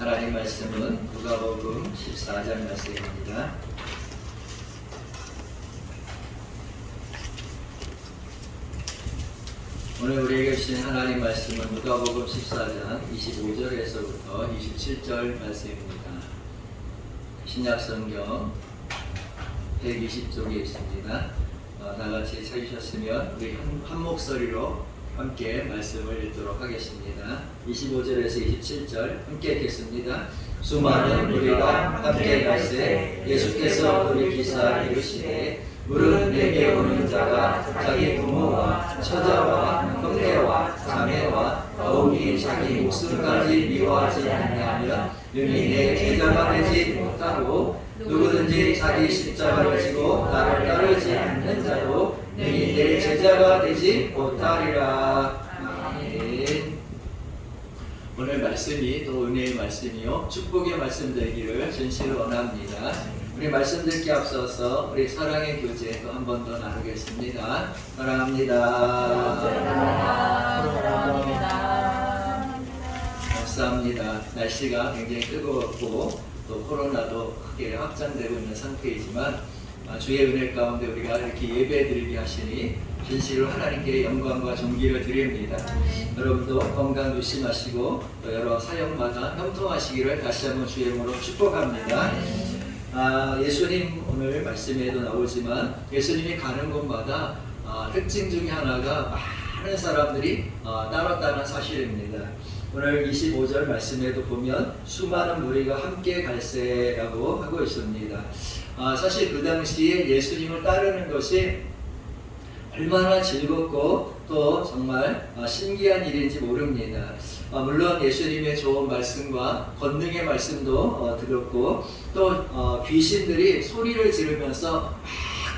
하나님 말씀은 누가복음 14장 말씀입니다. 오늘 우리에게 주신 하나님 말씀은 누가복음 14장 25절에서부터 27절 말씀입니다. 신약성경 120쪽에 있습니다. 다같이 찾으셨으면 우리 한 목소리로 함께 말씀을 읽도록 하겠습니다. 25절에서 27절 함께 읽겠습니다. 수많은 무리가 함께 갈새 예수께서 돌이키사 이르시되 무릇 내게 오는 자가 자기 부모와 처자와 형제와 자매와 더욱이 자기 목숨까지 미워하지 아니하면 능히 내 제자가 되지 못하고 누구든지 자기 십자가를 지고 나를 따르지 않는 자도 능히 내 제자가 되지 못하리라. 아멘. 오늘 말씀이 또 은혜의 말씀이요 축복의 말씀 되기를 진실로 원합니다. 우리 말씀 듣기 앞서서 우리 사랑의 교제 또 한 번 더 나누겠습니다. 사랑합니다. 사랑합니다. 감사합니다. 날씨가 굉장히 뜨거웠고 또 코로나도 크게 확장되고 있는 상태이지만 주의 은혜 가운데 우리가 이렇게 예배드리게 하시니 진실로 하나님께 영광과 존귀를 드립니다. 여러분도 건강 조심하시고 또 여러 사역마다 형통하시기를 다시 한번 주의 이름으로 축복합니다. 예수님 오늘 말씀에도 나오지만 예수님이 가는 곳마다 특징 중에 하나가 많은 사람들이 따랐다는 사실입니다. 오늘 25절 말씀에도 보면 수많은 무리가 함께 갈새라고 하고 있습니다. 사실 그 당시에 예수님을 따르는 것이 얼마나 즐겁고 또 정말 신기한 일인지 모릅니다. 물론 예수님의 좋은 말씀과 권능의 말씀도 들었고 또 귀신들이 소리를 지르면서 막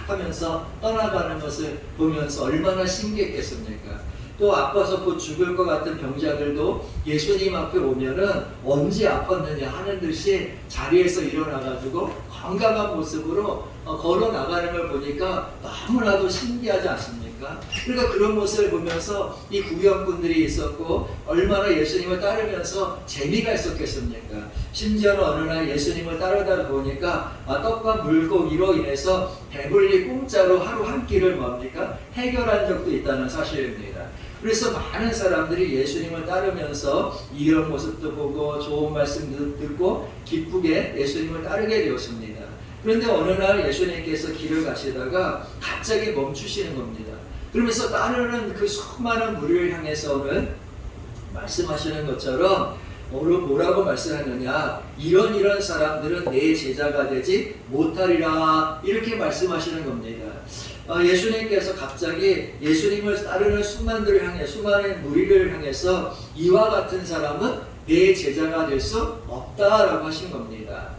하면서 떠나가는 것을 보면서 얼마나 신기했겠습니까? 또 아파서 곧 죽을 것 같은 병자들도 예수님 앞에 오면은 언제 아팠느냐 하는 듯이 자리에서 일어나가지고 건강한 모습으로 걸어 나가는 걸 보니까 너무나도 신기하지 않습니까? 그러니까 그런 모습을 보면서 이 구경꾼들이 있었고 얼마나 예수님을 따르면서 재미가 있었겠습니까? 심지어는 어느 날 예수님을 따르다 보니까 떡과 물고기로 인해서 배불리 공짜로 하루 한 끼를 뭡니까? 해결한 적도 있다는 사실입니다. 그래서 많은 사람들이 예수님을 따르면서 이런 모습도 보고 좋은 말씀도 듣고 기쁘게 예수님을 따르게 되었습니다. 그런데 어느 날 예수님께서 길을 가시다가 갑자기 멈추시는 겁니다. 그러면서 따르는 그 수많은 무리를 향해서 오늘 말씀하시는 것처럼 오늘 뭐라고 말씀하느냐, 이런 사람들은 내 제자가 되지 못하리라, 이렇게 말씀하시는 겁니다. 예수님께서 갑자기 예수님을 따르는 수많은 무리를 향해서 이와 같은 사람은 내 제자가 될 수 없다라고 하신 겁니다.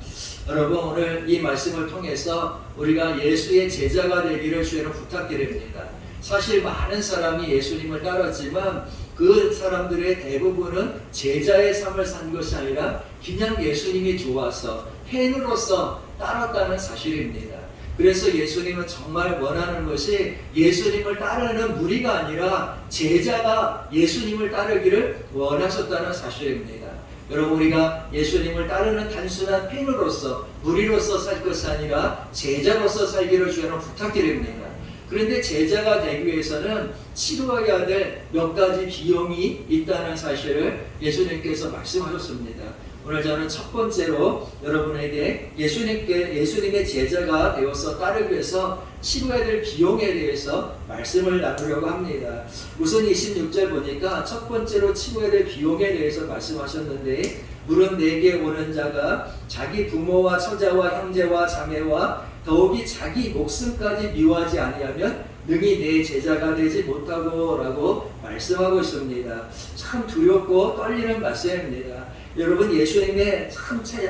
여러분, 오늘 이 말씀을 통해서 우리가 예수의 제자가 되기를 주의로 부탁드립니다. 사실 많은 사람이 예수님을 따랐지만 그 사람들의 대부분은 제자의 삶을 산 것이 아니라 그냥 예수님이 좋아서 팬으로서 따랐다는 사실입니다. 그래서 예수님은 정말 원하는 것이 예수님을 따르는 무리가 아니라 제자가 예수님을 따르기를 원하셨다는 사실입니다. 여러분, 우리가 예수님을 따르는 단순한 팬으로서 무리로서 살 것이 아니라 제자로서 살기를 주여는 부탁드립니다. 그런데 제자가 되기 위해서는 치루어야 될 몇 가지 비용이 있다는 사실을 예수님께서 말씀하셨습니다. 오늘 저는 첫 번째로 여러분에게 예수님의 제자가 되어서 따르기 위해서 치러야 될 비용에 대해서 말씀을 나누려고 합니다. 우선 26절 보니까 첫 번째로 치러야 될 비용에 대해서 말씀하셨는데, 무릇 내게 오는 자가 자기 부모와 처자와 형제와 자매와 더욱이 자기 목숨까지 미워하지 아니하면 능히 내 제자가 되지 못하고 라고 말씀하고 있습니다. 참 두렵고 떨리는 말씀입니다. 여러분, 예수님의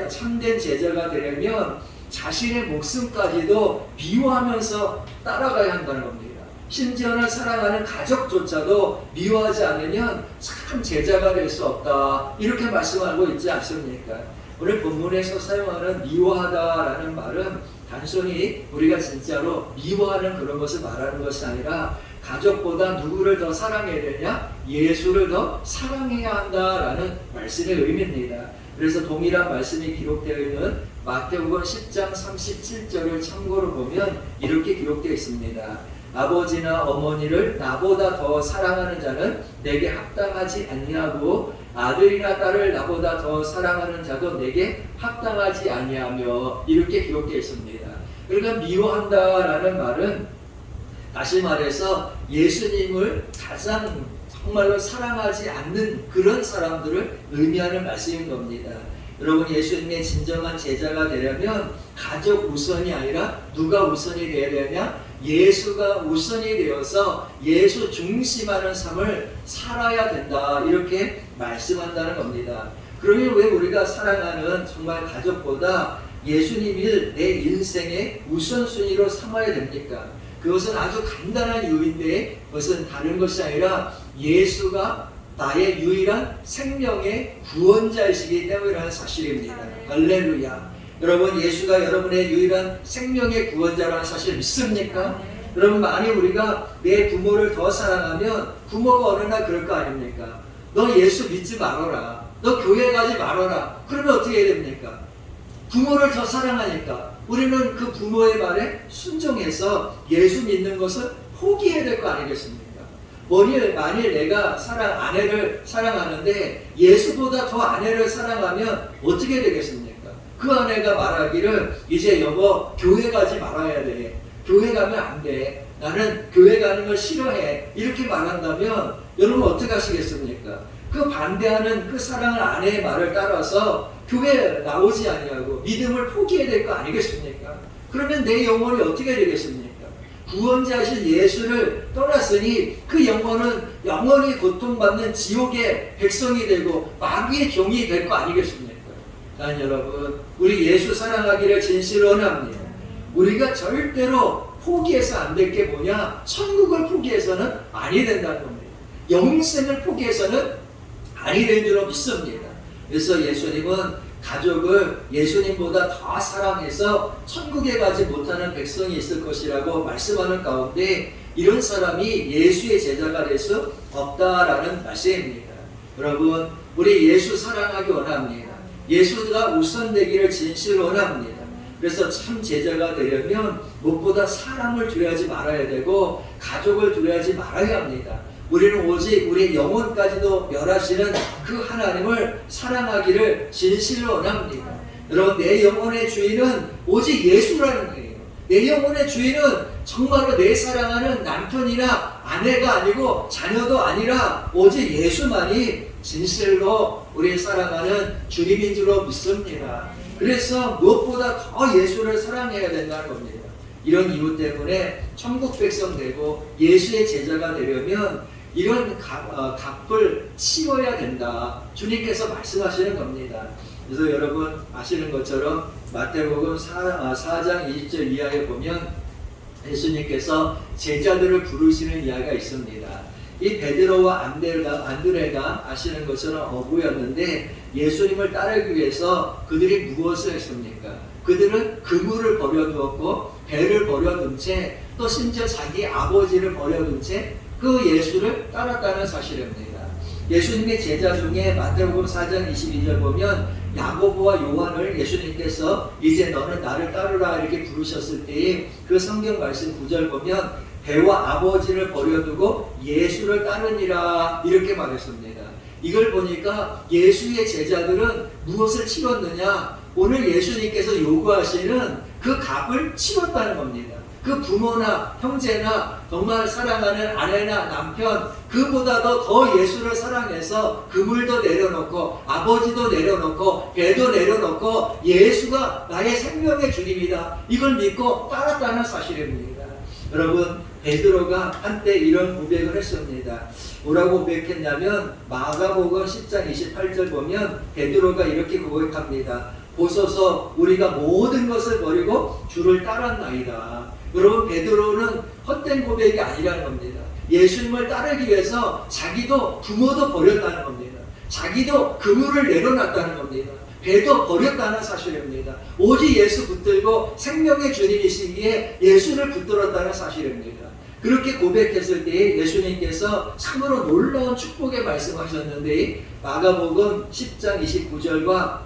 참된 제자가 되려면 자신의 목숨까지도 미워하면서 따라가야 한다는 겁니다. 심지어는 사랑하는 가족조차도 미워하지 않으면 참 제자가 될 수 없다, 이렇게 말씀하고 있지 않습니까? 오늘 본문에서 사용하는 미워하다라는 말은 단순히 우리가 진짜로 미워하는 그런 것을 말하는 것이 아니라 가족보다 누구를 더 사랑해야 되냐? 예수를 더 사랑해야 한다라는 말씀의 의미입니다. 그래서 동일한 말씀이 기록되어 있는 마태복음 10장 37절을 참고로 보면 이렇게 기록되어 있습니다. 아버지나 어머니를 나보다 더 사랑하는 자는 내게 합당하지 아니하고 아들이나 딸을 나보다 더 사랑하는 자도 내게 합당하지 아니하며 이렇게 기록되어 있습니다. 그러니까 미워한다라는 말은 다시 말해서 예수님을 가장 정말로 사랑하지 않는 그런 사람들을 의미하는 말씀인 겁니다. 여러분, 예수님의 진정한 제자가 되려면 가족 우선이 아니라 누가 우선이 되어야 되냐? 예수가 우선이 되어서 예수 중심하는 삶을 살아야 된다, 이렇게 말씀한다는 겁니다. 그러면 왜 우리가 사랑하는 정말 가족보다 예수님을 내 인생의 우선순위로 삼아야 됩니까? 그것은 아주 간단한 이유인데 그것은 다른 것이 아니라 예수가 나의 유일한 생명의 구원자이시기 때문이라는 사실입니다. 할렐루야. 여러분, 예수가 여러분의 유일한 생명의 구원자라는 사실 믿습니까? 여러분, 만약 우리가 내 부모를 더 사랑하면 부모가 어느 날 그럴 거 아닙니까? 너 예수 믿지 말아라, 너 교회 가지 말아라. 그러면 어떻게 해야 됩니까? 부모를 더 사랑하니까 우리는 그 부모의 말에 순종해서 예수 믿는 것을 포기해야 될 거 아니겠습니까? 만일 내가 아내를 사랑하는데 예수보다 더 아내를 사랑하면 어떻게 되겠습니까? 그 아내가 말하기를 이제 여보 교회 가지 말아야 돼, 교회 가면 안 돼, 나는 교회 가는 걸 싫어해, 이렇게 말한다면 여러분 어떻게 하시겠습니까? 그 반대하는 그 사랑하는 아내의 말을 따라서 교회 나오지 아니하고 믿음을 포기해야 될 거 아니겠습니까? 그러면 내 영혼이 어떻게 되겠습니까? 구원자이신 예수를 떠났으니 그 영혼은 영원히 고통받는 지옥의 백성이 되고 마귀의 종이 될 거 아니겠습니까? 난 여러분, 우리 예수 사랑하기를 진실로 원합니다. 우리가 절대로 포기해서 안 될 게 뭐냐? 천국을 포기해서는 아니 된다는 겁니다. 영생을 포기해서는 아니 된 줄로 믿습니다. 그래서 예수님은 가족을 예수님보다 더 사랑해서 천국에 가지 못하는 백성이 있을 것이라고 말씀하는 가운데 이런 사람이 예수의 제자가 될 수 없다라는 말씀입니다. 여러분, 우리 예수 사랑하기 원합니다. 예수가 우선되기를 진실로 원합니다. 그래서 참 제자가 되려면 무엇보다 사람을 두려워하지 말아야 되고 가족을 두려워하지 말아야 합니다. 우리는 오직 우리의 영혼까지도 멸하시는 그 하나님을 사랑하기를 진실로 원합니다. 여러분, 내 영혼의 주인은 오직 예수라는 거예요. 내 영혼의 주인은 정말로 내 사랑하는 남편이나 아내가 아니고 자녀도 아니라 오직 예수만이 진실로 우리 사랑하는 주님인 줄로 믿습니다. 그래서 무엇보다 더 예수를 사랑해야 된다는 겁니다. 이런 이유 때문에 천국 백성 되고 예수의 제자가 되려면 이런 값을 치러야 된다, 주님께서 말씀하시는 겁니다. 그래서 여러분 아시는 것처럼 마태복음 4장 20절 이하에 보면 예수님께서 제자들을 부르시는 이야기가 있습니다. 이 베드로와 안드레가 아시는 것처럼 어부였는데 예수님을 따르기 위해서 그들이 무엇을 했습니까? 그들은 그물을 버려두었고 배를 버려둔 채 또 심지어 자기 아버지를 버려둔 채 그 예수를 따랐다는 사실입니다. 예수님의 제자 중에 마태복음 4장 22절 보면 야고보와 요한을 예수님께서 이제 너는 나를 따르라 이렇게 부르셨을 때에 그 성경 말씀 9절 보면 배와 아버지를 버려두고 예수를 따르니라 이렇게 말했습니다. 이걸 보니까 예수의 제자들은 무엇을 치렀느냐? 오늘 예수님께서 요구하시는 그 값을 치렀다는 겁니다. 그 부모나 형제나 정말 사랑하는 아내나 남편, 그보다도 더 예수를 사랑해서 그물도 내려놓고 아버지도 내려놓고 배도 내려놓고 예수가 나의 생명의 주님이다, 이걸 믿고 따랐다는 사실입니다. 여러분, 베드로가 한때 이런 고백을 했습니다. 뭐라고 고백했냐면 마가복음 10장 28절 보면 베드로가 이렇게 고백합니다. 보소서 우리가 모든 것을 버리고 주를 따랐나이다. 여러분, 베드로는 헛된 고백이 아니라는 겁니다. 예수님을 따르기 위해서 자기도 부모도 버렸다는 겁니다. 자기도 그물을 내려놨다는 겁니다. 배도 버렸다는 사실입니다. 오직 예수 붙들고 생명의 주님이시기에 예수를 붙들었다는 사실입니다. 그렇게 고백했을 때 예수님께서 참으로 놀라운 축복의 말씀하셨는데 마가복음 10장 29절과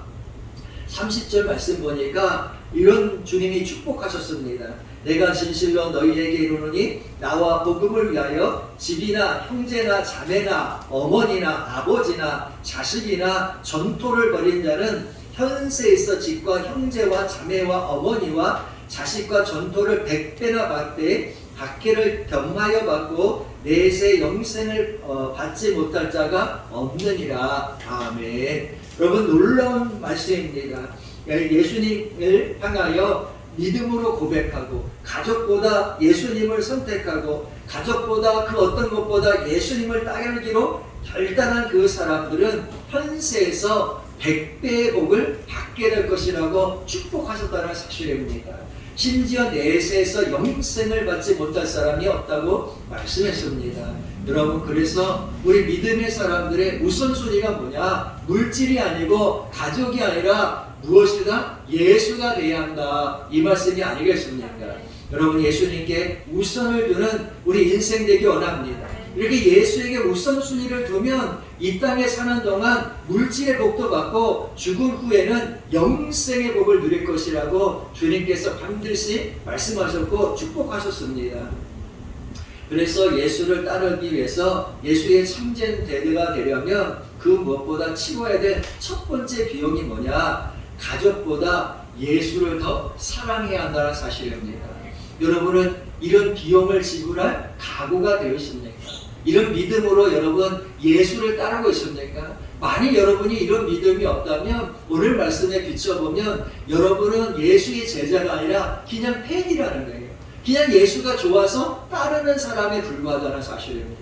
30절 말씀 보니까 이런 주님이 축복하셨습니다. 내가 진실로 너희에게 이르노니 나와 복음을 위하여 집이나 형제나 자매나 어머니나 아버지나 자식이나 전토를 벌인 자는 현세에서 집과 형제와 자매와 어머니와 자식과 전토를 100배나 받되 박해를 겸하여 받고 내세 영생을 받지 못할 자가 없느니라. 아멘. 여러분 놀라운 말씀입니다. 예수님을 향하여 믿음으로 고백하고 가족보다 예수님을 선택하고 가족보다 그 어떤 것보다 예수님을 따르기로 결단한 그 사람들은 현세에서 100배의 복을 받게 될 것이라고 축복하셨다는 사실입니다. 심지어 내세에서 영생을 받지 못할 사람이 없다고 말씀했습니다. 여러분 그래서 우리 믿음의 사람들의 우선순위가 뭐냐? 물질이 아니고 가족이 아니라 무엇이다? 예수가 되어야 한다. 이 말씀이 아니겠습니까? 여러분 예수님께 우선을 두는 우리 인생 되기 원합니다. 이렇게 예수에게 우선순위를 두면 이 땅에 사는 동안 물질의 복도 받고 죽은 후에는 영생의 복을 누릴 것이라고 주님께서 반드시 말씀하셨고 축복하셨습니다. 그래서 예수를 따르기 위해서 예수의 참된 대대가 되려면 그 무엇보다 치러야 될 첫 번째 비용이 뭐냐? 가족보다 예수를 더 사랑해야 한다는 사실입니다. 여러분은 이런 비용을 지불할 각오가 되어 있습니까? 이런 믿음으로 여러분 예수를 따르고 있습니까? 만일 여러분이 이런 믿음이 없다면 오늘 말씀에 비춰보면 여러분은 예수의 제자가 아니라 그냥 팬이라는 거예요. 그냥 예수가 좋아서 따르는 사람에 불과하다는 사실입니다.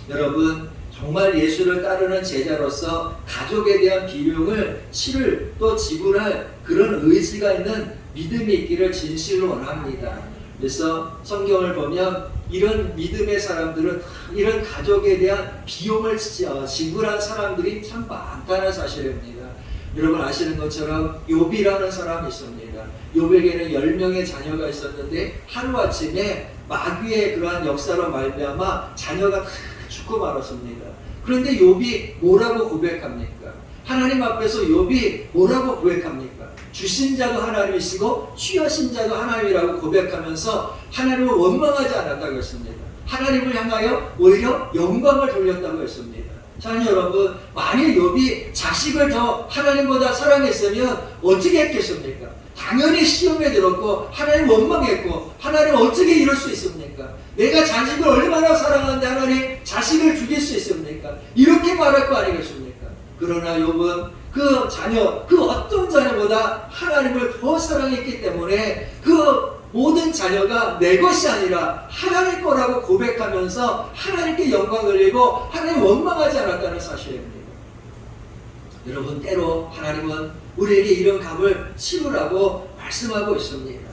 여러분 정말 예수를 따르는 제자로서 가족에 대한 비용을 치를 또 지불할 그런 의지가 있는 믿음이 있기를 진실로 원합니다. 그래서 성경을 보면 이런 믿음의 사람들은 이런 가족에 대한 비용을 지불한 사람들이 참 많다는 사실입니다. 여러분 아시는 것처럼 욥이라는 사람이 있습니다. 욥에게는 10명의 자녀가 있었는데 하루아침에 마귀의 그러한 역사로 말미암아 자녀가 다 죽고 말았습니다. 그런데 욥이 뭐라고 고백합니까? 하나님 앞에서 욥이 뭐라고 고백합니까? 주신 자도 하나님이시고 취하신 자도 하나님이라고 고백하면서 하나님을 원망하지 않았다고 했습니다. 하나님을 향하여 오히려 영광을 돌렸다고 했습니다. 자 여러분 만일 욥이 자식을 더 하나님보다 사랑했으면 어떻게 했겠습니까? 당연히 시험에 들었고 하나님 원망했고 하나님 어떻게 이럴 수 있습니까? 내가 자식을 얼마나 사랑하는데 하나님 자식을 죽일 수 있습니까? 이렇게 말할 거 아니겠습니까? 그러나 욥은 그 자녀, 그 어떤 자녀보다 하나님을 더 사랑했기 때문에 그 모든 자녀가 내 것이 아니라 하나님 거라고 고백하면서 하나님께 영광을 돌리고 하나님 원망하지 않았다는 사실입니다. 여러분 때로 하나님은 우리에게 이런 값을 치르라고 말씀하고 있습니다.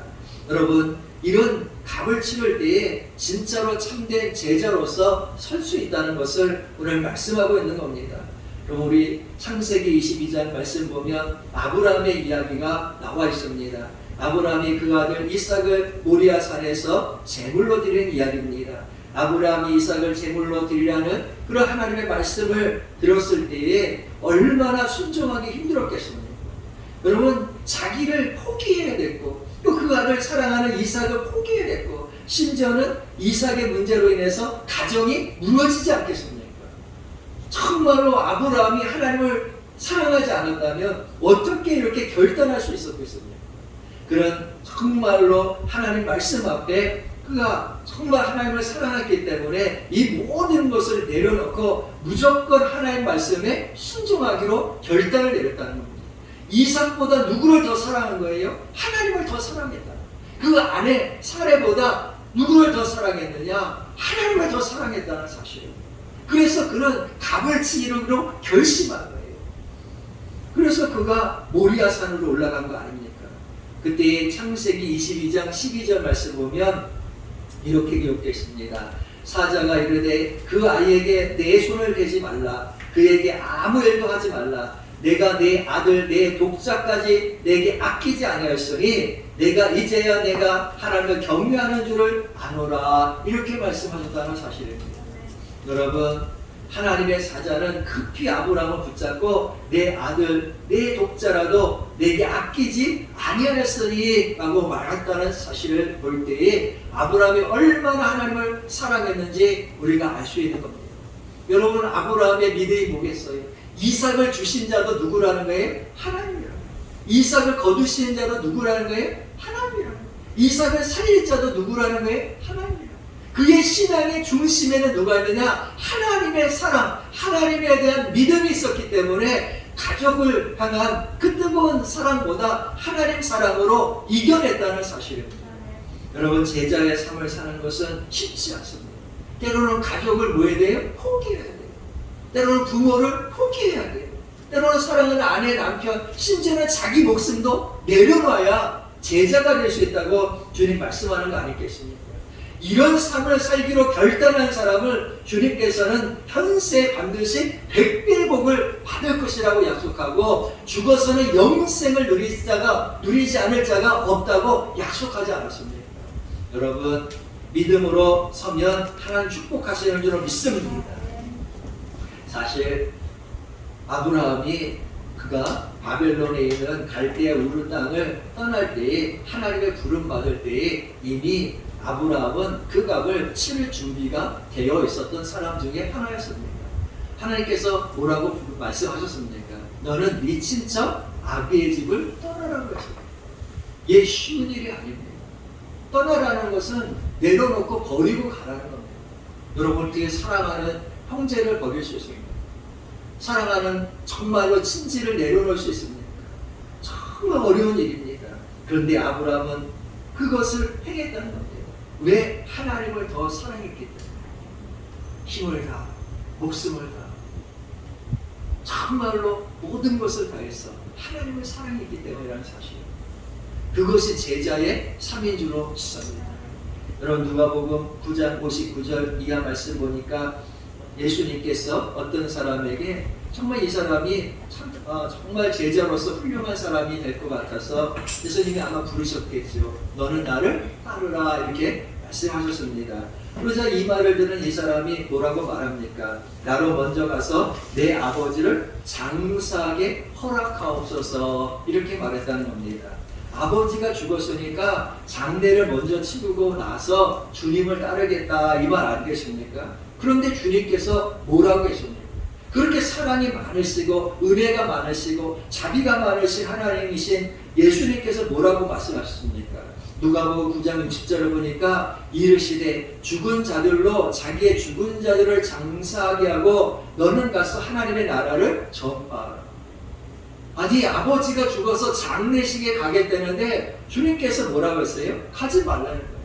여러분 이런 값을 치를 때에 진짜로 참된 제자로서 설 수 있다는 것을 오늘 말씀하고 있는 겁니다. 그럼 우리 창세기 22장 말씀 보면 아브라함의 이야기가 나와 있습니다. 아브라함이 그 아들 이삭을 모리아 산에서 제물로 드린 이야기입니다. 아브라함이 이삭을 제물로 드리라는 그런 하나님의 말씀을 들었을 때에 얼마나 순종하기 힘들었겠습니까? 여러분 자기를 포기해야 됐고 또 그 아들 사랑하는 이삭을 포기해야 됐고 심지어는 이삭의 문제로 인해서 가정이 무너지지 않겠습니까? 정말로 아브라함이 하나님을 사랑하지 않았다면 어떻게 이렇게 결단할 수 있었겠습니까? 그런 정말로 하나님 말씀 앞에 그가 정말 하나님을 사랑했기 때문에 이 모든 것을 내려놓고 무조건 하나님 말씀에 순종하기로 결단을 내렸다는 겁니다. 이삭보다 누구를 더 사랑한 거예요? 하나님을 더 사랑했다. 그 아내 사레보다 누구를 더 사랑했느냐? 하나님을 더 사랑했다는 사실입니다. 그래서 그는 값을 치르기로 결심한 거예요. 그래서 그가 모리아 산으로 올라간 거 아닙니까? 그때 창세기 22장 12절 말씀 보면 이렇게 기록되어 있습니다. 사자가 이르되 그 아이에게 내 손을 대지 말라. 그에게 아무 일도 하지 말라. 내가 내 아들 내 독자까지 내게 아끼지 아니하였으니 내가 이제야 내가 하나님을 경외하는 줄을 아노라. 이렇게 말씀하셨다는 사실입니다. 여러분, 하나님의 사자는 급히 아브라함을 붙잡고 내 아들 내 독자라도 내게 아끼지 아니하였으니 라고 말했다는 사실을 볼 때에 아브라함이 얼마나 하나님을 사랑했는지 우리가 알 수 있는 겁니다. 여러분, 아브라함의 믿음이 뭐겠어요? 이삭을 주신 자도 누구라는 거예요? 하나님이라는 거예요. 이삭을 거두신 자도 누구라는 거예요? 하나님이라는 거예요. 이삭을 살릴 자도 누구라는 거예요? 하나님이라는 거예요. 그의 신앙의 중심에는 누가 있느냐? 하나님의 사랑, 하나님에 대한 믿음이 있었기 때문에 가족을 향한 그 뜨거운 사랑보다 하나님 사랑으로 이겨냈다는 사실입니다. 여러분, 제자의 삶을 사는 것은 쉽지 않습니다. 때로는 가족을 뭐 해야 돼요? 포기해야 돼요. 때로는 부모를 포기해야 돼요. 때로는 사랑하는 아내, 남편, 심지어는 자기 목숨도 내려놔야 제자가 될 수 있다고 주님 말씀하는 거 아니겠습니까? 이런 삶을 살기로 결단한 사람을 주님께서는 현세 반드시 100배의 복을 받을 것이라고 약속하고 죽어서는 영생을 누리지 않을 자가 없다고 약속하지 않았습니까? 여러분, 믿음으로 서면 하나님 축복하시는 줄 믿습니다. 사실 아브라함이 그가 바벨론에 있는 갈대아 우르 땅을 떠날 때에 하나님의 부름 받을 때에 이미 아브라함은 그 값을 치를 준비가 되어 있었던 사람 중에 하나였습니다. 하나님께서 뭐라고 말씀하셨습니까? 너는 네 친척 아비의 집을 떠나라는 것입니다. 이게 쉬운 일이 아닙니다. 떠나라는 것은 내려놓고 버리고 가라는 겁니다. 여러분, 어떻게 사랑하는 형제를 버릴 수 있습니까? 사랑하는 정말로 친지를 내려놓을 수 있습니까? 정말 어려운 일입니다. 그런데 아브라함은 그것을 행했다는 겁니다. 왜? 하나님을 더 사랑했기 때문에. 힘을 다, 목숨을 다, 정말로 모든 것을 다해서 하나님을 사랑했기 때문이라는 사실. 그것이 제자의 3인주로 있습니다. 여러분, 누가복음 9장 59절 이하 말씀 보니까 예수님께서 어떤 사람에게 정말 이 사람이 정말 제자로서 훌륭한 사람이 될 것 같아서 예수님이 아마 부르셨겠죠. 너는 나를 따르라 이렇게 말씀하셨습니다. 그러자 이 말을 들은 이 사람이 뭐라고 말합니까? 나로 먼저 가서 내 아버지를 장사하게 허락하옵소서 이렇게 말했다는 겁니다. 아버지가 죽었으니까 장례를 먼저 치르고 나서 주님을 따르겠다 이 말 아니겠습니까? 그런데 주님께서 뭐라고 했습니까? 그렇게 사랑이 많으시고 은혜가 많으시고 자비가 많으신 하나님이신 예수님께서 뭐라고 말씀하셨습니까? 누가복음 9장 60절을 보니까 이르시되 죽은 자들로 자기의 죽은 자들을 장사하게 하고 너는 가서 하나님의 나라를 전파하라. 아니, 아버지가 죽어서 장례식에 가겠다는데 주님께서 뭐라고 했어요? 가지 말라는 거예요.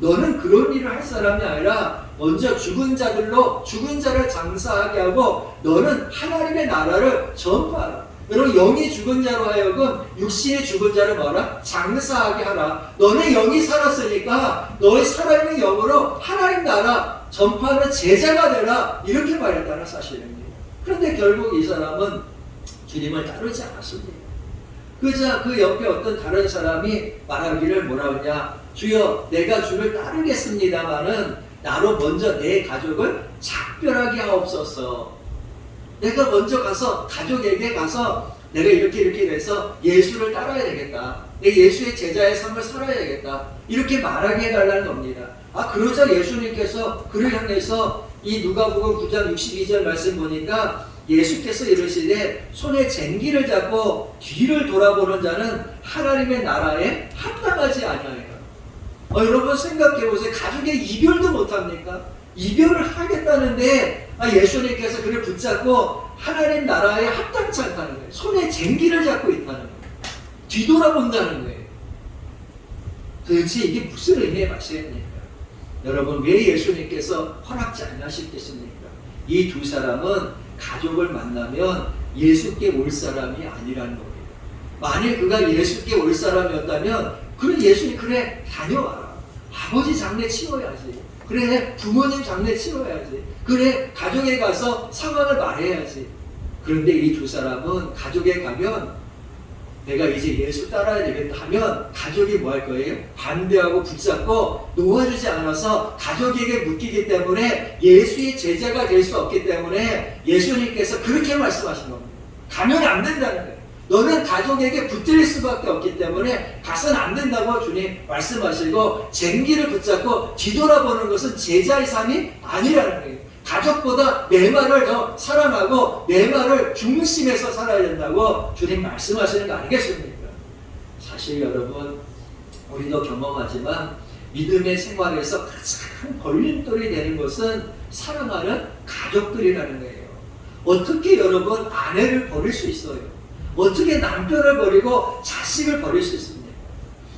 너는 그런 일을 할 사람이 아니라 먼저 죽은 자들로 죽은 자를 장사하게 하고 너는 하나님의 나라를 전파하라. 여러분, 영이 죽은 자로 하여금 육신의 죽은 자를 뭐하라? 장사하게 하라. 너네 영이 살았으니까 너의 살아있는 영으로 하나님 나라 전파하는 제자가 되라. 이렇게 말했다는 사실입니다. 그런데 결국 이 사람은 주님을 따르지 않았습니다. 그러자 그 옆에 어떤 다른 사람이 말하기를 뭐라 하냐? 주여, 내가 주를 따르겠습니다마는 나로 먼저 내 가족을 작별하게 하옵소서. 내가 먼저 가서 가족에게 가서 내가 이렇게 해서 예수를 따라야 되겠다. 내 예수의 제자의 삶을 살아야 되겠다. 이렇게 말하게 해달라는 겁니다. 그러자 예수님께서 그를 향해서 이 누가복음 9장 62절 말씀 보니까 예수께서 이르시되 손에 쟁기를 잡고 뒤를 돌아보는 자는 하나님의 나라에 합당하지 아니하리라. 여러분 생각해보세요. 가족의 이별도 못합니까? 이별을 하겠다는데 예수님께서 그를 붙잡고 하나님 나라에 합당치 않다는 거예요. 손에 쟁기를 잡고 있다는 거예요. 뒤돌아본다는 거예요. 도대체 이게 무슨 의미의 말씀입니까? 여러분, 왜 예수님께서 허락지 않으셨겠습니까? 이 두 사람은 가족을 만나면 예수께 올 사람이 아니라는 겁니다. 만일 그가 예수께 올 사람이었다면 그래, 예수님 그래 다녀와라. 아버지 장례 치러야지. 그래, 부모님 장례 치러야지. 그래, 가정에 가서 상황을 말해야지. 그런데 이 두 사람은 가족에 가면 내가 이제 예수 따라야 되겠다 하면 가족이 뭐 할 거예요? 반대하고 붙잡고 놓아주지 않아서 가족에게 묶이기 때문에 예수의 제자가 될 수 없기 때문에 예수님께서 그렇게 말씀하신 겁니다. 가면 안 된다는 거예요. 너는 가족에게 붙들 수밖에 없기 때문에 가서는 안 된다고 주님 말씀하시고 쟁기를 붙잡고 뒤돌아보는 것은 제자의 삶이 아니라는 거예요. 가족보다 내 말을 더 사랑하고 내 말을 중심에서 살아야 된다고 주님 말씀하시는 거 아니겠습니까? 사실 여러분 우리도 경험하지만 믿음의 생활에서 가장 걸림돌이 되는 것은 사랑하는 가족들이라는 거예요. 어떻게 여러분 아내를 버릴 수 있어요? 어떻게 남편을 버리고 자식을 버릴 수 있습니까?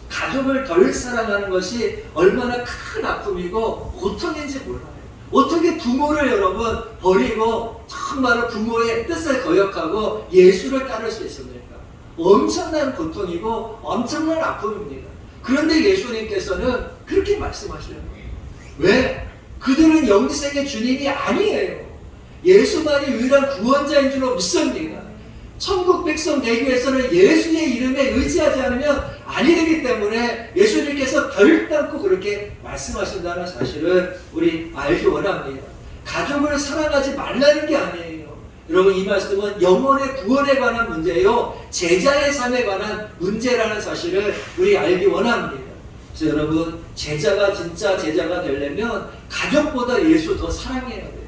가족을 덜 사랑하는 것이 얼마나 큰 아픔이고 고통인지 몰라요. 어떻게 부모를 여러분 버리고 정말로 부모의 뜻을 거역하고 예수를 따를 수 있습니까? 엄청난 고통이고 엄청난 아픔입니다. 그런데 예수님께서는 그렇게 말씀하시는 거예요. 왜? 그들은 영생의 주님이 아니에요. 예수만이 유일한 구원자인 줄로 믿습니다. 천국 백성 되기 위해서는 예수의 이름에 의지하지 않으면 아니 되기 때문에 예수님께서 결단코 그렇게 말씀하신다는 사실을 우리 알기 원합니다. 가족을 사랑하지 말라는 게 아니에요. 여러분 이 말씀은 영혼의 구원에 관한 문제예요. 제자의 삶에 관한 문제라는 사실을 우리 알기 원합니다. 그래서 여러분 제자가 진짜 제자가 되려면 가족보다 예수 더 사랑해야 돼요.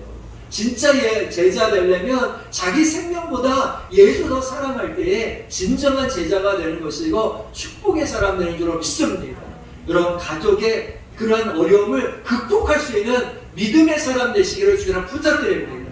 진짜 제자 되려면 자기 생명보다 예수 더 사랑할 때에 진정한 제자가 되는 것이고 축복의 사람 되는 줄로 믿습니다. 여러분 가족의 그런 어려움을 극복할 수 있는 믿음의 사람 되시기를 주님 부탁드립니다.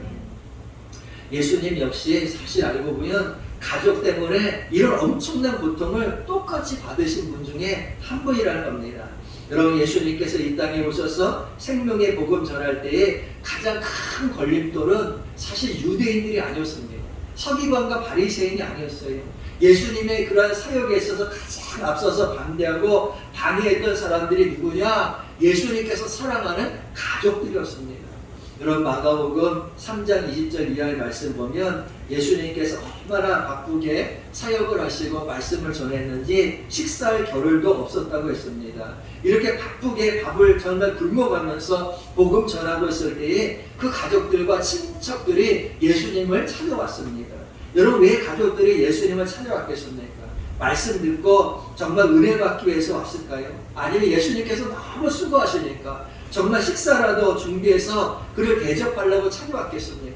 예수님 역시 사실 알고 보면 가족 때문에 이런 엄청난 고통을 똑같이 받으신 분 중에 한 분이라는 겁니다. 여러분 예수님께서 이 땅에 오셔서 생명의 복음 전할 때에 가장 큰 걸림돌은 사실 유대인들이 아니었습니다. 서기관과 바리새인이 아니었어요. 예수님의 그러한 사역에 있어서 가장 앞서서 반대하고 방해했던 사람들이 누구냐? 예수님께서 사랑하는 가족들이었습니다. 여러분 마가복음 3장 20절 이하의 말씀 보면 예수님께서 얼마나 바쁘게 사역을 하시고 말씀을 전했는지 식사할 겨를도 없었다고 했습니다. 이렇게 바쁘게 밥을 정말 굶어가면서 복음 전하고 있을 때에 그 가족들과 친척들이 예수님을 찾아왔습니다. 여러분 왜 가족들이 예수님을 찾아왔겠습니까? 말씀 듣고 정말 은혜 받기 위해서 왔을까요? 아니면 예수님께서 너무 수고하시니까 정말 식사라도 준비해서 그를 대접하려고 찾아왔겠습니까?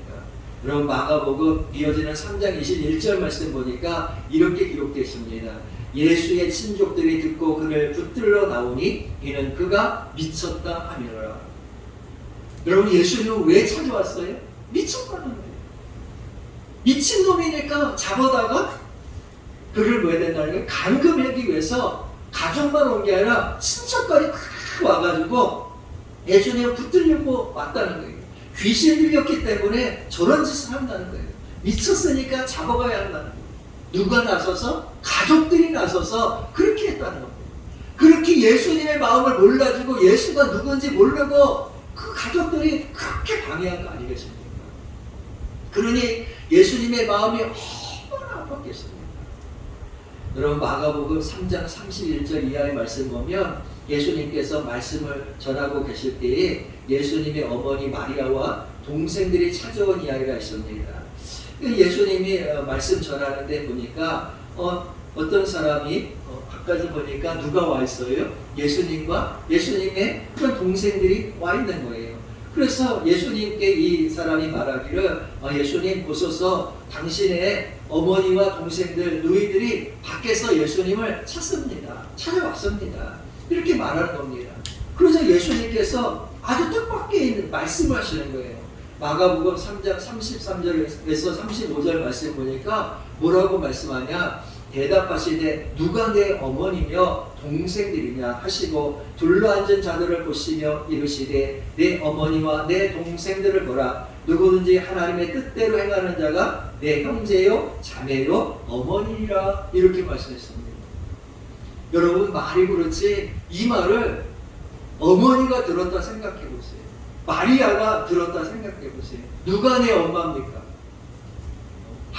여러분 마가복음 이어지는 3장 21절 말씀 보니까 이렇게 기록되어 있습니다. 예수의 친족들이 듣고 그를 붙들러 나오니 이는 그가 미쳤다 하미라. 여러분 예수님은 왜 찾아왔어요? 미쳤다는 거예요. 미친놈이니까 잡아다가 그를 뭐 해야 된다는 거예요? 감금하기 위해서 가족만 온 게 아니라 친척까지 다 와가지고 예수님을 붙들려고 왔다는 거예요. 귀신 들렸기 때문에 저런 짓을 한다는 거예요. 미쳤으니까 잡아가야 한다는 거예요. 누가 나서서? 가족들이 나서서 그렇게 했다는 겁니다. 그렇게 예수님의 마음을 몰라주고 예수가 누군지 모르고 그 가족들이 그렇게 방해한 거 아니겠습니까? 그러니 예수님의 마음이 얼마나 아팠겠습니까? 여러분 마가복음 3장 31절 이하의 말씀 보면 예수님께서 말씀을 전하고 계실 때에 예수님의 어머니 마리아와 동생들이 찾아온 이야기가 있습니다. 예수님이 말씀 전하는데 보니까 어떤 사람이 아까 좀 보니까 누가 와 있어요? 예수님과 예수님의 그런 동생들이 와 있는 거예요. 그래서 예수님께 이 사람이 말하기를 예수님 보소서 당신의 어머니와 동생들 너희들이 밖에서 예수님을 찾아왔습니다. 이렇게 말하는 겁니다. 그래서 예수님께서 아주 뜻밖의 있는 말씀을 하시는 거예요. 마가복음 3장 33절에서 35절 말씀 보니까 뭐라고 말씀하냐? 대답하시되 누가 내 어머니며 동생들이냐 하시고 둘러앉은 자들을 보시며 이르시되 내 어머니와 내 동생들을 보라. 누구든지 하나님의 뜻대로 행하는 자가 내 형제요 자매요 어머니라. 이렇게 말씀했습니다. 여러분 말이 그렇지 이 말을 어머니가 들었다 생각해 보세요. 마리아가 들었다 생각해 보세요. 누가 내 엄마입니까?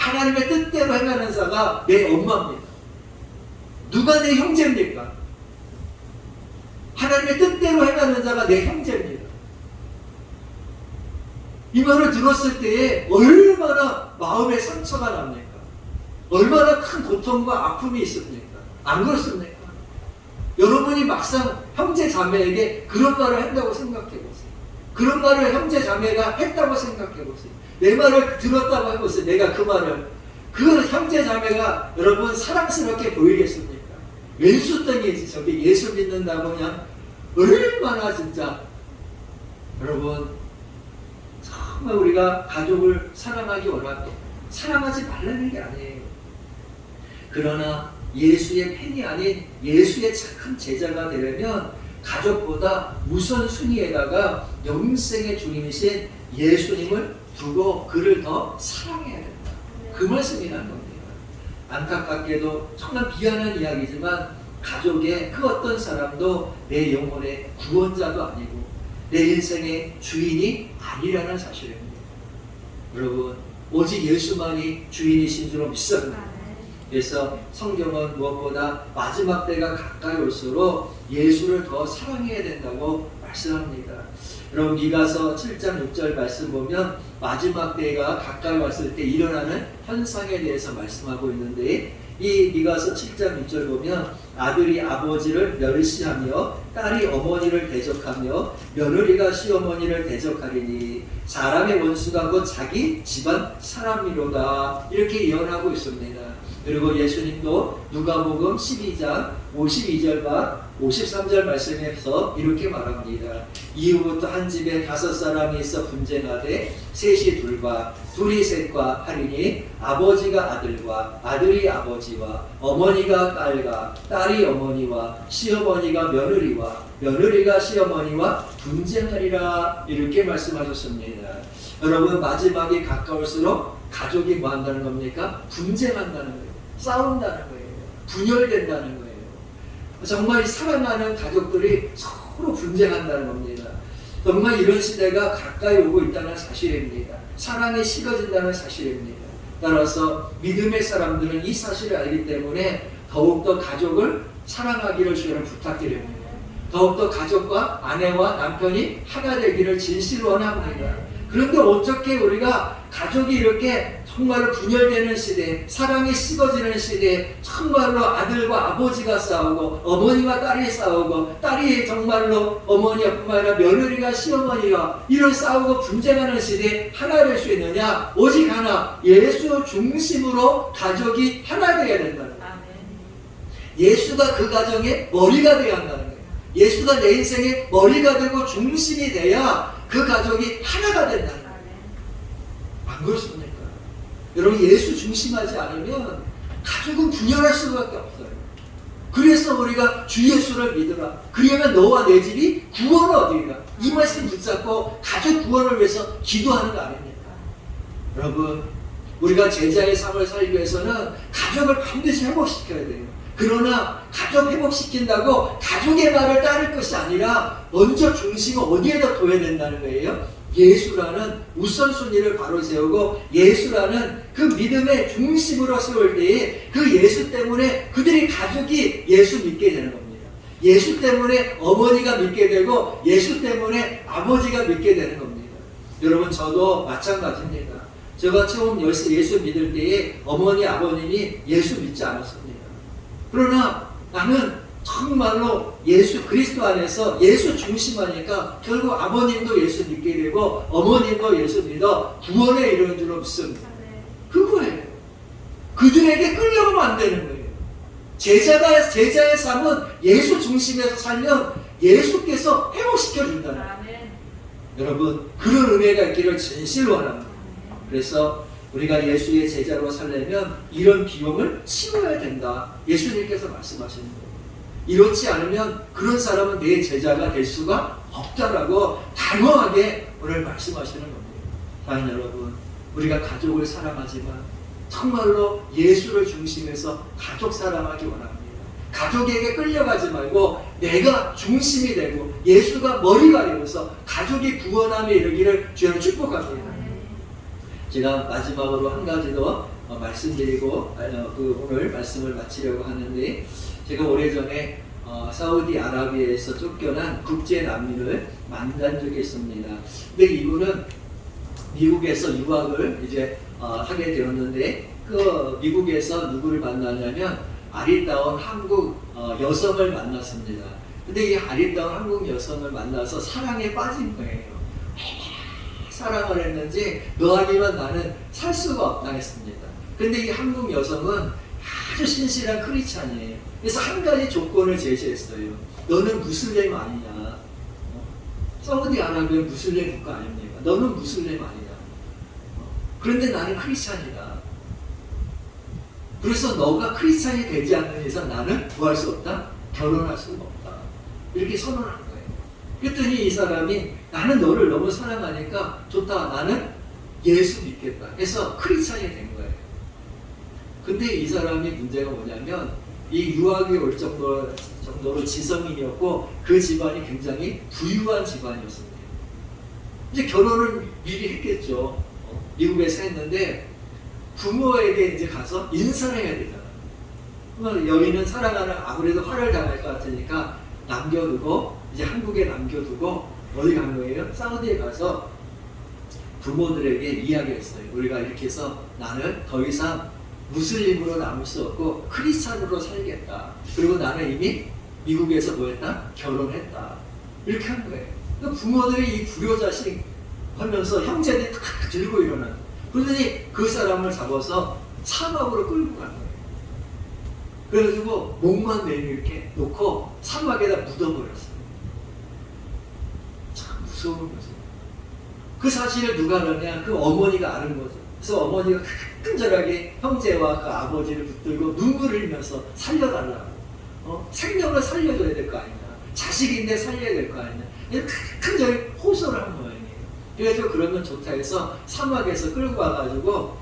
하나님의 뜻대로 행하는 자가 내 엄마입니다. 누가 내 형제입니까? 하나님의 뜻대로 행하는 자가 내 형제입니다. 이 말을 들었을 때에 얼마나 마음에 상처가 납니까? 얼마나 큰 고통과 아픔이 있습니까? 안 그렇습니까? 여러분이 막상 형제 자매에게 그런 말을 한다고 생각해 보세요. 그런 말을 형제 자매가 했다고 생각해 보세요. 내 말을 들었다고 해보세요. 내가 그 말을. 그 형제 자매가 여러분 사랑스럽게 보이겠습니까? 왼수덩이지. 저게 예수 믿는다고 그냥 얼마나 진짜 여러분 정말 우리가 가족을 사랑하기 원합니다. 사랑하지 말라는 게 아니에요. 그러나 예수의 팬이 아닌 예수의 착한 제자가 되려면 가족보다 우선순위에다가 영생의 주님이신 예수님을 두고 그를 더 사랑해야 된다. 그 말씀이라는 겁니다. 안타깝게도 정말 미안한 이야기지만 가족의 그 어떤 사람도 내 영혼의 구원자도 아니고 내 인생의 주인이 아니라는 사실입니다. 여러분 오직 예수만이 주인이신 줄로 믿습니다. 그래서 성경은 무엇보다 마지막 때가 가까이 올수록 예수를 더 사랑해야 된다고 말씀합니다. 여러분 미가서 7장 6절 말씀 보면 마지막 때가 가까이 왔을 때 일어나는 현상에 대해서 말씀하고 있는데 이 미가서 7장 6절 보면 아들이 아버지를 멸시하며 딸이 어머니를 대적하며 며느리가 시어머니를 대적하리니 사람의 원수가 곧 자기 집안 사람이로다 이렇게 예언하고 있습니다. 그리고 예수님도 누가복음 12장 52절과 53절 말씀에서 이렇게 말합니다. 이후부터 한 집에 5사람이 있어 분쟁하되 셋이 둘과 둘이 셋과 하리니 아버지가 아들과 아들이 아버지와 어머니가 딸과 딸이 어머니와 시어머니가 며느리와 며느리가 시어머니와 분쟁하리라 이렇게 말씀하셨습니다. 여러분 마지막이 가까울수록 가족이 뭐 한다는 겁니까? 분쟁한다는 거예요. 싸운다는 거예요. 분열된다는 거예요. 정말 사랑하는 가족들이 서로 분쟁한다는 겁니다. 정말 이런 시대가 가까이 오고 있다는 사실입니다. 사랑이 식어진다는 사실입니다. 따라서 믿음의 사람들은 이 사실을 알기 때문에 더욱더 가족을 사랑하기를 주님 부탁드립니다. 더욱더 가족과 아내와 남편이 하나 되기를 진실로 원합니다. 그런데 어떻게 우리가 가족이 이렇게 정말로 분열되는 시대, 사랑이 식어지는 시대, 정말로 아들과 아버지가 싸우고 어머니와 딸이 싸우고 딸이 정말로 어머니뿐만 아니라 며느리가 시어머니와 이런 싸우고 분쟁하는 시대에 하나 될 수 있느냐? 오직 하나, 예수 중심으로 가족이 하나 되어야 된다는 거예요. 예수가 그 가정의 머리가 되어야 한다는 거예요. 예수가 내 인생의 머리가 되고 중심이 돼야 그 가족이 하나가 된다는 거예요. 안 그렇습니까? 여러분 예수 중심하지 않으면 가족은 분열할 수밖에 없어요. 그래서 우리가 주 예수를 믿으라. 그러면 너와 내 집이 구원 얻으리라. 이 말씀 붙잡고 가족 구원을 위해서 기도하는 거 아닙니까? 여러분 우리가 제자의 삶을 살기 위해서는 가족을 반드시 회복시켜야 돼요. 그러나 가족 회복시킨다고 가족의 말을 따를 것이 아니라 먼저 중심을 어디에다 둬야 된다는 거예요? 예수라는 우선순위를 바로 세우고 예수라는 그 믿음의 중심으로 세울 때에 그 예수 때문에 그들이 가족이 예수 믿게 되는 겁니다. 예수 때문에 어머니가 믿게 되고 예수 때문에 아버지가 믿게 되는 겁니다. 여러분 저도 마찬가지입니다. 제가 처음 예수 믿을 때에 어머니 아버님이 예수 믿지 않았습니다. 그러나 나는 정말로 예수 그리스도 안에서 예수 중심하니까 결국 아버님도 예수 믿게 되고 어머님도 예수 믿어 구원에 이르는 줄로 믿습니다. 그거예요. 그들에게 끌려가면 안 되는 거예요. 제자의 삶은 예수 중심에서 살면 예수께서 회복시켜 준다는 거예요. 여러분 그런 은혜가 있기를 진실로 원합니다. 그래서 우리가 예수의 제자로 살려면 이런 비용을 치러야 된다. 예수님께서 말씀하시는 거예요. 이렇지 않으면 그런 사람은 내 제자가 될 수가 없다라고 단호하게 오늘 말씀하시는 겁니다. 사랑하는 여러분, 우리가 가족을 사랑하지만 정말로 예수를 중심해서 가족 사랑하기 원합니다. 가족에게 끌려가지 말고 내가 중심이 되고 예수가 머리가 되어서 가족이 구원함에 이르기를 주님 축복합니다. 제가 마지막으로 한 가지 더 말씀드리고 오늘 말씀을 마치려고 하는데, 제가 오래전에 사우디아라비아에서 쫓겨난 국제 난민을 만난 적이 있습니다. 근데 이분은 미국에서 유학을 이제 하게 되었는데, 그 미국에서 누구를 만나냐면 아리따운 한국 여성을 만났습니다. 근데 이 아리따운 한국 여성을 만나서 사랑에 빠진 거예요. 사랑을 했는지 너 아니면 나는 살 수가 없다 했습니다. 근데 이 한국 여성은 아주 신실한 크리스찬이에요. 그래서 한 가지 조건을 제시했어요. 너는 무슬림 아니냐? 사우디아라비아 무슬림 국가 아닙니까? 너는 무슬림 아니냐? 그런데 나는 크리스찬이다. 그래서 너가 크리스찬이 되지 않는 이상 나는 뭐 할 수 없다? 결혼할 수가 없다. 이렇게 선언한 거예요. 그랬더니 이 사람이 나는 너를 너무 사랑하니까 좋다. 나는 예수 믿겠다. 해서 크리스찬이 된 거예요. 근데 이 사람이 문제가 뭐냐면 이 유학이 올 정도로 지성인이었고 그 집안이 굉장히 부유한 집안이었습니다. 이제 결혼을 미리 했겠죠. 미국에서 했는데 부모에게 이제 가서 인사를 해야 되잖아. 여인은 사랑하는 아무래도 화를 당할 것 같으니까 남겨두고 이제 한국에 남겨두고 어디 간 거예요? 사우디에 가서 부모들에게 이야기했어요. 우리가 이렇게 해서 나는 더 이상 무슬림으로 남을 수 없고 크리스찬으로 살겠다. 그리고 나는 이미 미국에서 뭐 했다? 결혼했다. 이렇게 한 거예요. 그러니까 부모들이 이 불효자식 하면서 형제들이 탁 들고 일어나는. 그러더니 그 사람을 잡아서 사막으로 끌고 간 거예요. 그래가지고 목만 내리게 놓고 사막에다 묻어버렸어요. 참 무서운 거죠. 그 사실을 누가 알았냐? 그 어머니가 아는 거죠. 그래서 어머니가 큰절하게 형제와 그 아버지를 붙들고 눈물을 흘리면서 살려달라고. 생명을 살려줘야 될 거 아니냐. 자식인데 살려야 될 거 아니냐. 큰절히 호소를 한 거예요. 그래서 그러면 좋다 해서 사막에서 끌고 와가지고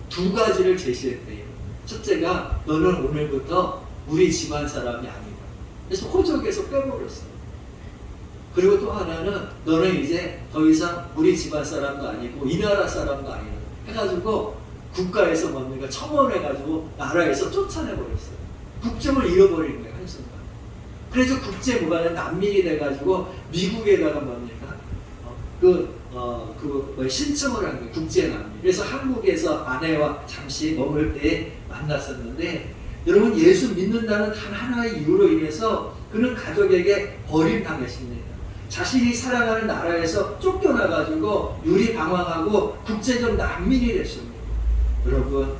두 가지를 제시했대요. 첫째가 너는 오늘부터 우리 집안 사람이 아니다. 그래서 호적에서 빼버렸어요. 그리고 또 하나는 너는 이제 더 이상 우리 집안 사람도 아니고 이 나라 사람도 아니다. 해가지고 국가에서 뭡니까 청원해가지고 나라에서 쫓아내버렸어요. 국적을 잃어버린 거예요. 한순간. 그래서 국제 무관의 난민이 돼가지고 미국에다가 뭡니까 신청을 한 거예요. 국제난민. 그래서 한국에서 아내와 잠시 머물 때 만났었는데, 여러분 예수 믿는다는 단 하나의 이유로 인해서 그는 가족에게 버림당했습니다. 자신이 살아가는 나라에서 쫓겨나가지고 유리방황하고 국제적 난민이 됐습니다. 여러분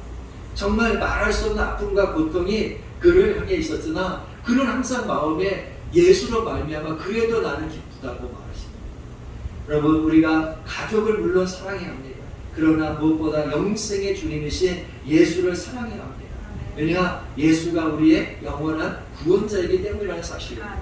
정말 말할 수 없는 아픔과 고통이 그를 향해 있었으나 그는 항상 마음에 예수로 말미암아 그래도 나는 기쁘다고 말했습니다. 여러분 우리가 가족을 물론 사랑해야 합니다. 그러나 무엇보다 영생의 주님이신 예수를 사랑해야 합니다. 왜냐 예수가 우리의 영원한 구원자이기 때문이라는 사실입니다.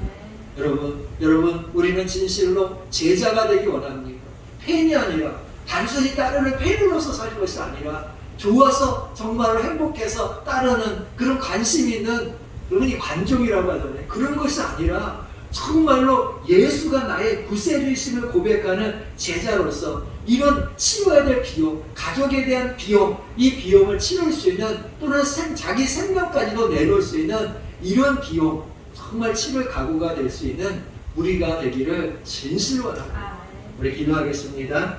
여러분 우리는 진실로 제자가 되기 원합니다. 팬이 아니라 단순히 따르는 팬으로서 살 것이 아니라 좋아서 정말로 행복해서 따르는 그런 관심 있는 여러분이 관종이라고 하잖아요. 그런 것이 아니라 정말로 예수가 나의 구세주이심을 고백하는 제자로서 이런 치러야 될 비용, 가족에 대한 비용, 이 비용을 치를 수 있는 또는 자기 생명까지도 내놓을 수 있는 이런 비용, 정말 치를 각오가 될 수 있는 우리가 되기를 진실로 원합니다. 우리 기도하겠습니다.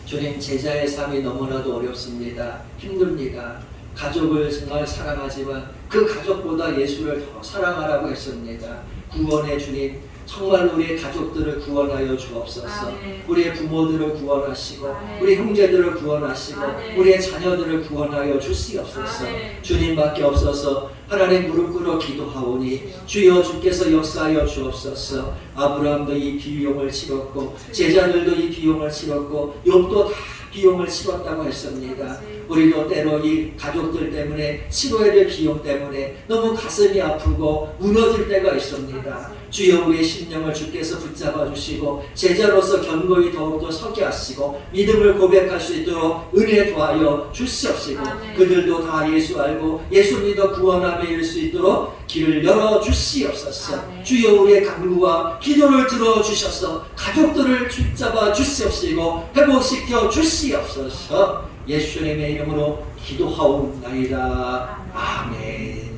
주님, 제자의 삶이 너무나도 어렵습니다. 힘듭니다. 가족을 정말 사랑하지만 그 가족보다 예수를 더 사랑하라고 했습니다. 구원의 주님, 정말 우리의 가족들을 구원하여 주옵소서. 우리의 부모들을 구원하시고 우리 형제들을 구원하시고 우리의 자녀들을 구원하여 주시옵소서. 주님밖에 없어서 하나님 무릎 꿇어 기도하오니 주여 주께서 역사하여 주옵소서. 아브라함도 이 비용을 치렀고 제자들도 이 비용을 치렀고 욥도 다 비용을 치렀다고 했습니다. 우리도 때로 이 가족들 때문에 치러야 될 비용 때문에 너무 가슴이 아프고 무너질 때가 있습니다. 주여 우리의 심령을 주께서 붙잡아 주시고 제자로서 견고히 더욱더 서게 하시고 믿음을 고백할 수 있도록 은혜 더하여 주시옵시고 그들도 다 예수 알고 예수 믿어 구원함에 이를 수 있도록 길을 열어 주시옵소서. 주여 우리의 간구와 기도를 들어 주셔서 가족들을 붙잡아 주시옵시고 회복시켜 주시옵소서. 예수님의 이름으로 기도하옵나이다. 아멘.